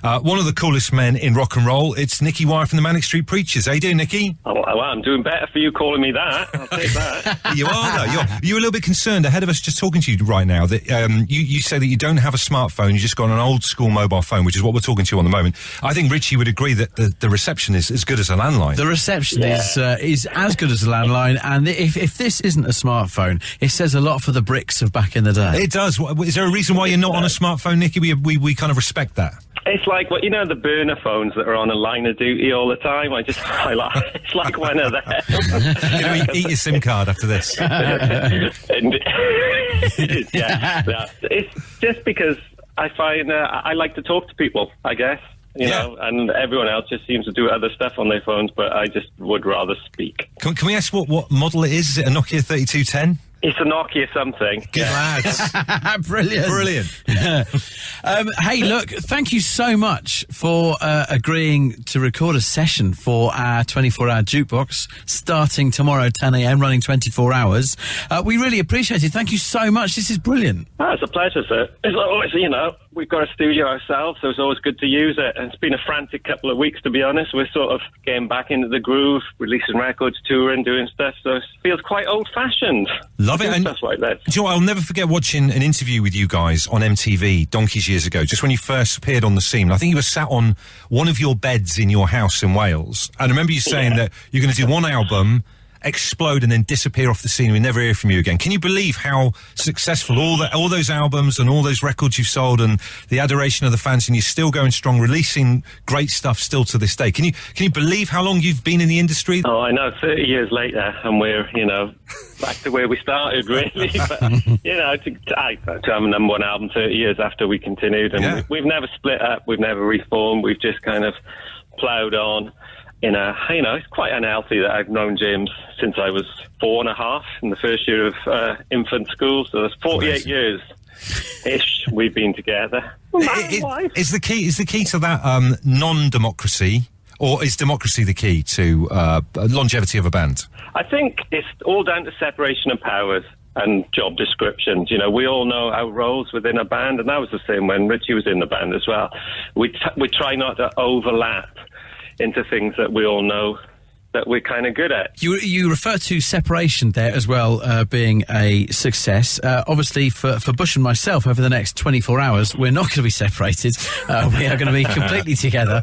one of the coolest men in rock and roll. It's Nicky Wire from the Manic Street Preachers. How you doing, Nicky? Oh, well, I'm doing better for you calling me that. I'll take that. You are, though. You're a little bit concerned ahead of us just talking to you right now that you say that you don't have a smartphone, you just got an old school mobile phone, which is what we're talking to you on the moment. I think Richie would agree that the reception is as good as a landline. The reception is as good as a landline, and if this isn't a smartphone, it says a lot for the bricks of back in the day. It does. Is there a reason why you're not on a smartphone, Nicky? We kind of respect that. It's like, well, you know, the burner phones that are on a line of duty all the time. It's like one of them. You're going to eat your SIM card after this. It's just because I find I like to talk to people, I guess. You know, and everyone else just seems to do other stuff on their phones, but I just would rather speak. Can we ask what model it is? Is it a Nokia 3210? It's a Nokia something. Good lads. Brilliant. Hey, look, thank you so much for agreeing to record a session for our 24-hour jukebox starting tomorrow at 10 a.m, running 24 hours. We really appreciate it. Thank you so much. This is brilliant. Oh, it's a pleasure, sir. It's always, you know, we've got a studio ourselves, so it's always good to use it. And it's been a frantic couple of weeks, to be honest. We're sort of getting back into the groove, releasing records, touring, doing stuff, so it feels quite old-fashioned. Love it. And stuff like that. Do you know what, I'll never forget watching an interview with you guys on MTV donkeys years ago, just when you first appeared on the scene. I think you were sat on one of your beds in your house in Wales. And I remember you saying that you're going to do one album, explode and then disappear off the scene and we never hear from you again. Can you believe how successful all those albums and all those records you've sold and the adoration of the fans, and you're still going strong, releasing great stuff still to this day? Can you believe how long you've been in the industry? Oh, I know, 30 years later, and we're, you know, back to where we started, really. But, you know, to have a number one album 30 years after we continued, and we've never split up, we've never reformed, we've just kind of ploughed on. It's quite unhealthy that I've known James since I was 4.5 in the first year of infant school. So there's 48 years-ish we've been together. Is the key to that non-democracy, or is democracy the key to longevity of a band? I think it's all down to separation of powers and job descriptions. You know, we all know our roles within a band, and that was the same when Richie was in the band as well. We try not to overlap into things that we all know that we're kind of good at. You refer to separation there as well, being a success. Obviously, for Bush and myself, over the next 24 hours, we're not going to be separated. We are going to be completely together.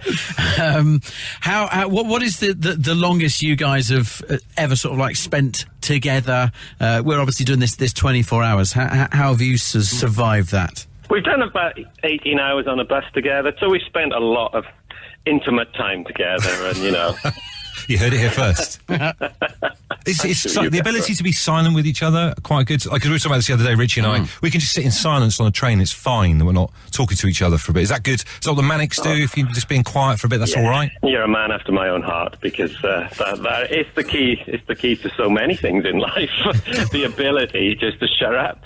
What is the longest you guys have ever sort of like spent together? We're obviously doing this 24 hours. How have you survived that? We've done about 18 hours on a bus together, so we spent a lot of intimate time together, and you know. You heard it here first. It's the ability to be silent with each other, quite good. Like, we were talking about this the other day, Richie and I. We can just sit in silence on a train. It's fine that we're not talking to each other for a bit. Is that good? Is that what the Manics do? If you're just being quiet for a bit, that's all right? You're a man after my own heart, because that is the key. It's the key to so many things in life. The ability just to shut up.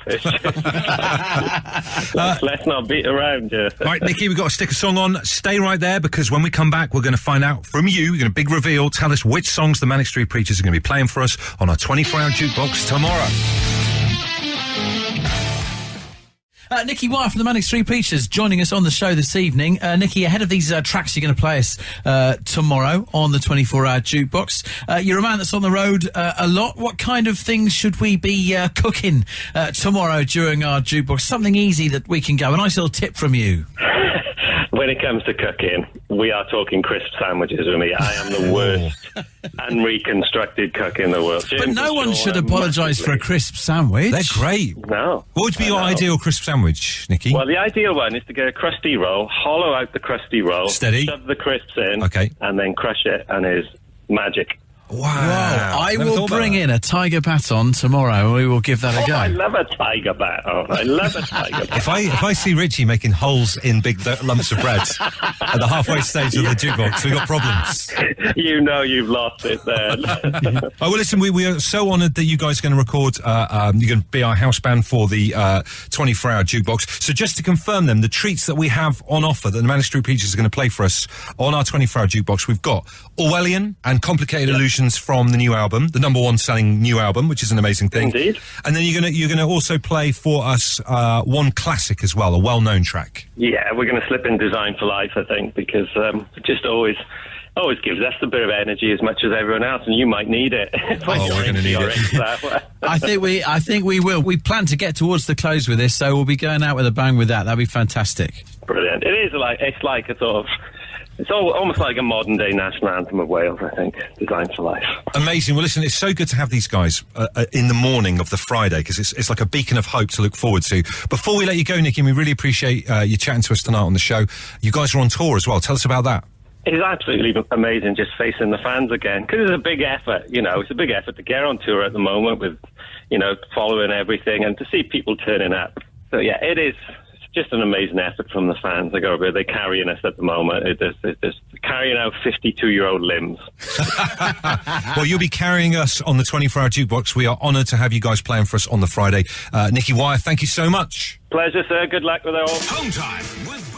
Let's not beat around. Right, Nicky, we've got to stick a song on. Stay right there, because when we come back, we're going to find out from you. We're going to big reveal. Tell us which songs the Manic Street Preachers are going to be playing for us on our 24-hour jukebox tomorrow. Nicky Wire from the Manic Street Preachers joining us on the show this evening. Nicky, ahead of these tracks you're going to play us tomorrow on the 24-hour jukebox, you're a man that's on the road a lot. What kind of things should we be cooking tomorrow during our jukebox? Something easy that we can go. A nice little tip from you. When it comes to cooking, we are talking crisp sandwiches with me. I am the worst unreconstructed cook in the world. But no one should apologise for a crisp sandwich. They're great. No. What would be your ideal crisp sandwich, Nicky? Well, the ideal one is to get a crusty roll, hollow out the crusty roll, steady, shove the crisps in, and then crush it, and it's magic. Wow. I will bring in a tiger baton tomorrow and we will give that a go. I love a tiger baton. If I see Richie making holes in big lumps of bread at the halfway stage of the jukebox, we've got problems. You know you've lost it there. Well, listen, we are so honoured that you guys are going to record, you're going to be our house band for the 24-hour jukebox. So just to confirm them, the treats that we have on offer that the Manic Street Preachers are going to play for us on our 24-hour jukebox, we've got Orwellian and Complicated Illusion versions from the new album, the #1 selling new album, which is an amazing thing. Indeed. And then you're gonna also play for us one classic as well, a well-known track. Yeah, we're going to slip in Design for Life, I think, because it just always gives us a bit of energy as much as everyone else, and you might need it. We're going to need it. I think we will. We plan to get towards the close with this, so we'll be going out with a bang with that. That'd be fantastic. Brilliant. It's like a sort of. It's almost like a modern-day national anthem of Wales, I think, Design for Life. Amazing. Well, listen, it's so good to have these guys in the morning of the Friday, because it's like a beacon of hope to look forward to. Before we let you go, Nicky, we really appreciate you chatting to us tonight on the show. You guys are on tour as well. Tell us about that. It's absolutely amazing just facing the fans again, because it's a big effort, it's a big effort to get on tour at the moment with, following everything and to see people turning up. So, yeah, it is just an amazing effort from the fans. They're carrying us at the moment. They're carrying out 52-year-old limbs. Well, you'll be carrying us on the 24-hour jukebox. We are honoured to have you guys playing for us on the Friday. Nicky Wire, thank you so much. Pleasure, sir. Good luck with it all. Hometime with